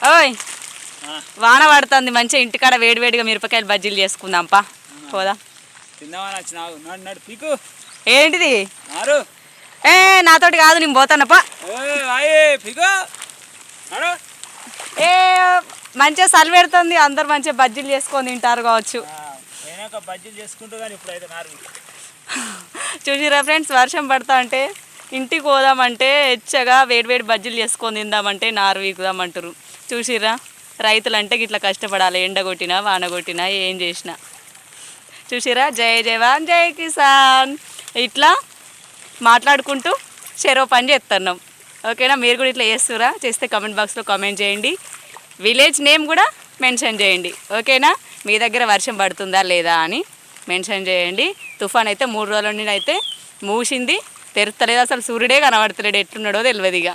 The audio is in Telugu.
ఓయ్ వాన పడుతుంది మంచిగా ఇంటికాడ వేడివేడిగా మిరపకాయలు బజ్జీలు చేసుకుందాంపా పోదా ఏంటిది ఏ నాతోటి కాదు నేను పోతానప్పా ఏ మంచిగా చలి పెడుతుంది అందరు మంచిగా బజ్జీలు చేసుకొని తింటారు కావచ్చు చూసిరా ఫ్రెండ్స్ వర్షం పడతా అంటే ఇంటికి పోదామంటే ఎచ్చగా వేడివేడి బజ్జీలు చేసుకొని తిందామంటే నారు వీకుదామంటారు చూసిరా రైతులు అంటే ఇట్లా కష్టపడాలి ఎండ కొట్టినా వాన కొట్టినా ఏం చేసినా చూసిరా జై జవాన్ జై కిసాన్ ఇట్లా మాట్లాడుకుంటూ చెరో పని చేస్తున్నాం ఓకేనా మీరు కూడా ఇట్లా చేస్తురా చేస్తే కామెంట్ బాక్స్లో కామెంట్ చేయండి విలేజ్ నేమ్ కూడా మెన్షన్ చేయండి ఓకేనా మీ దగ్గర వర్షం పడుతుందా లేదా అని మెన్షన్ చేయండి తుఫాన్ అయితే 3 రోజుల నుండి అయితే మూసింది తెరుస్తలేదు అసలు సూర్యుడే కనబడతలేడు ఎట్లున్నాడో తెలియదు ఇక